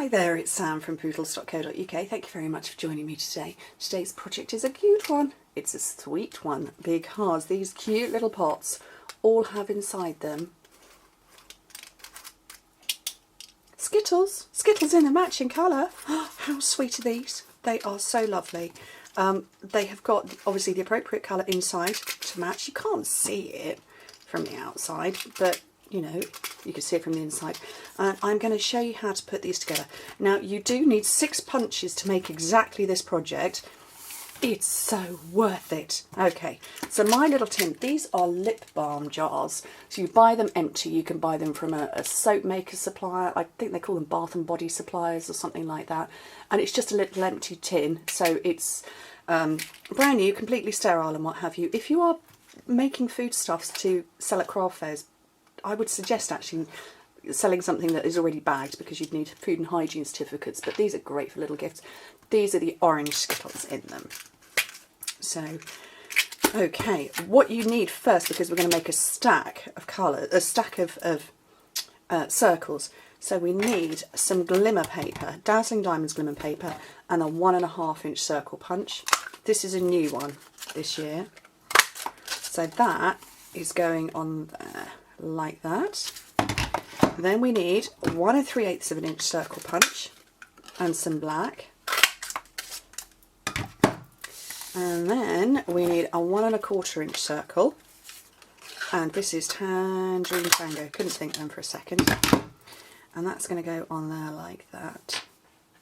Hi there, it's Sam from pootles.co.uk. Thank you very much for joining me today. Today's project is a cute one. It's a sweet one because these cute little pots all have inside them Skittles. Skittles in a matching colour. How sweet are these? They are so lovely. They have got obviously the appropriate colour inside to match. You can't see it from the outside, but you know, you can see it from the inside. And I'm going to show you how to put these together. Now, you do need 6 punches to make exactly this project. It's so worth it. Okay, so my little tin, these are lip balm jars. So you buy them empty. You can buy them from a soap maker supplier. I think they call them bath and body suppliers or something like that. And it's just a little empty tin. So it's brand new, completely sterile and what have you. If you are making foodstuffs to sell at craft fairs, I would suggest actually selling something that is already bagged because you'd need food and hygiene certificates, but these are great for little gifts. These are the orange Skittles in them. So, okay, what you need first, because we're going to make a stack of colour, a stack of circles. So we need some glimmer paper, Dazzling Diamonds glimmer paper, and a 1.5 inch circle punch. This is a new one this year. So that is going on there. Like that. Then we need 1 3/8 of an inch circle punch and some black, and then we need a 1 1/4 inch circle, and this is Tangerine Tango, couldn't think then for a second, and that's going to go on there like that,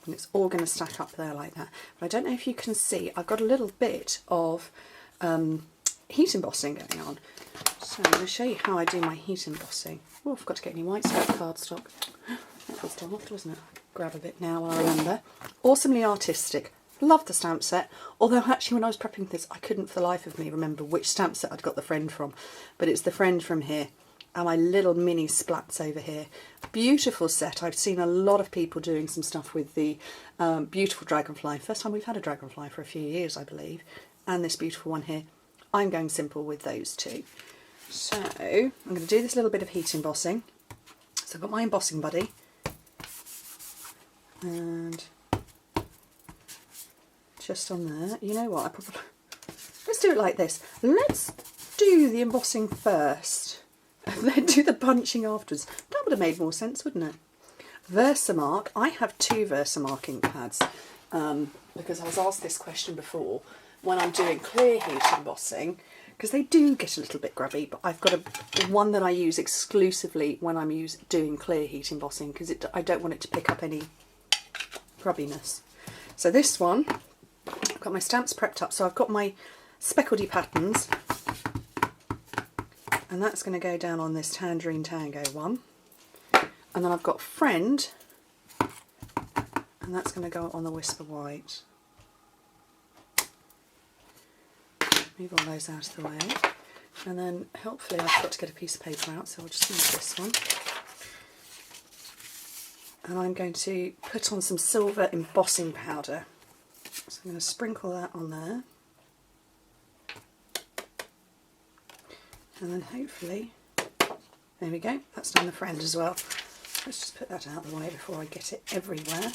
and it's all going to stack up there like that. But I don't know if you can see, I've got a little bit of heat embossing going on. So I'm going to show you how I do my heat embossing. Oh, I forgot to get any white scrap cardstock. That was daft, wasn't it? Grab a bit now, I remember. Awesomely artistic. Love the stamp set. Although actually when I was prepping this, I couldn't for the life of me remember which stamp set I'd got the friend from. But it's the friend from here. And my little mini splats over here. Beautiful set. I've seen a lot of people doing some stuff with the beautiful dragonfly. First time we've had a dragonfly for a few years, I believe. And this beautiful one here. I'm going simple with those two. So I'm going to do this little bit of heat embossing. So I've got my embossing buddy, and just on there, you know what, let's do it like this. Let's do the embossing first and then do the punching afterwards. That would have made more sense, wouldn't it? Versamark, I have 2 Versamark ink pads because I was asked this question before when I'm doing clear heat embossing, because they do get a little bit grubby, but I've got one that I use exclusively when I'm doing clear heat embossing, because I don't want it to pick up any grubbiness. So this one, I've got my stamps prepped up, so I've got my speckledy patterns, and that's going to go down on this Tangerine Tango one, and then I've got Friend, and that's going to go on the Whisper White. Move all those out of the way, and then hopefully I've got to get a piece of paper out, so I'll just use this one. And I'm going to put on some silver embossing powder. So I'm going to sprinkle that on there. And then hopefully, there we go, that's done the Friend as well. Let's just put that out of the way before I get it everywhere.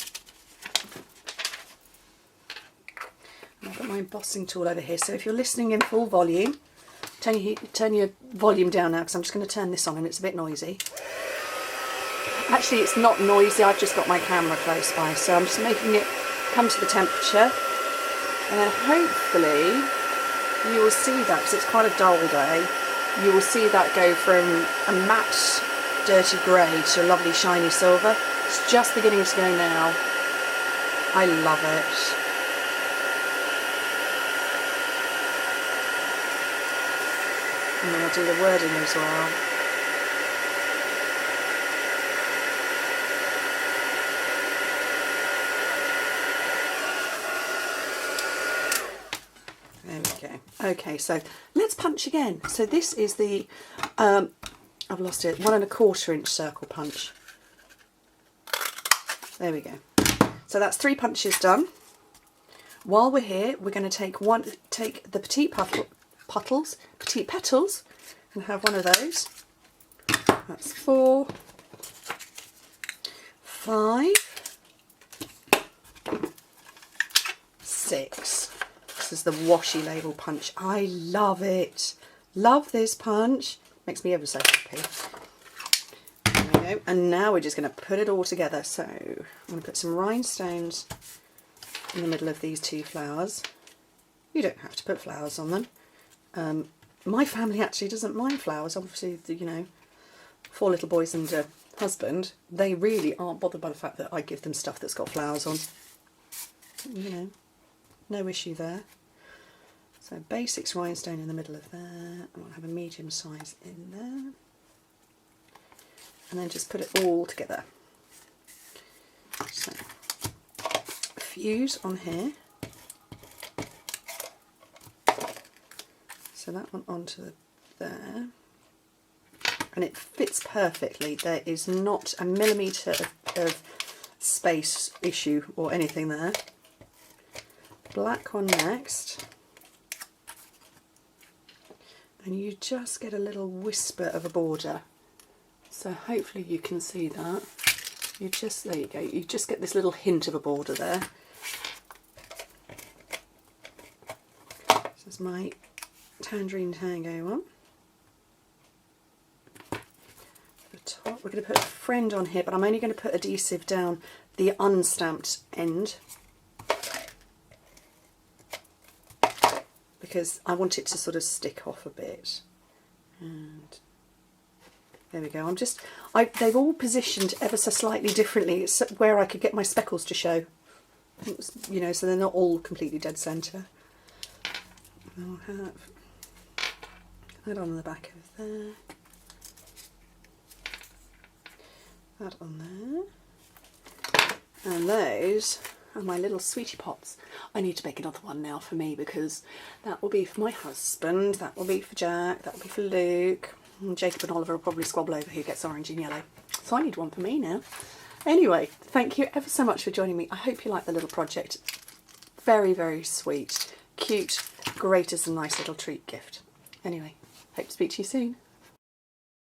I've got my embossing tool over here, so if you're listening in full volume, turn your volume down now, because I'm just going to turn this on and it's a bit noisy. Actually, it's not noisy, I've just got my camera close by, so I'm just making it come to the temperature, and then hopefully you will see that, because it's quite a dull day, you will see that go from a matte dirty grey to a lovely shiny silver. It's just beginning to go now. I love it. And then I'll do the wording as well. There we go. Okay, so let's punch again. So this is the, I've lost it, 1 1/4 inch circle punch. There we go. So that's 3 punches done. While we're here, we're going to take the petite petals, and have one of those. That's 4, 5, 6. This is the washi label punch. I love it. Love this punch. Makes me ever so happy. There we go. And now we're just going to put it all together. So I'm going to put some rhinestones in the middle of these 2 flowers. You don't have to put flowers on them. My family actually doesn't mind flowers. Obviously, you know, 4 little boys and a husband, they really aren't bothered by the fact that I give them stuff that's got flowers on. You know, no issue there. So basics rhinestone in the middle of there. I want to have a medium size in there. And then just put it all together. So fuse on here. So that one onto there. And it fits perfectly. There is not a millimetre of space issue or anything there. Black one next. And you just get a little whisper of a border. So hopefully you can see that. You just, there you go, you just get this little hint of a border there. This is my Tangerine Tango one. The top, we're going to put a friend on here, but I'm only going to put adhesive down the unstamped end, because I want it to sort of stick off a bit. And there we go. They've all positioned ever so slightly differently. It's where I could get my speckles to show, you know, so they're not all completely dead centre. I'll have that on the back of there, that on there, and those are my little sweetie pots. I need to make another one now for me, because that will be for my husband, that will be for Jack, that will be for Luke, and Jacob and Oliver will probably squabble over who gets orange and yellow. So I need one for me now. Anyway, thank you ever so much for joining me. I hope you like the little project. Very, very sweet, cute, great as a nice little treat gift. Anyway, hope to speak to you soon.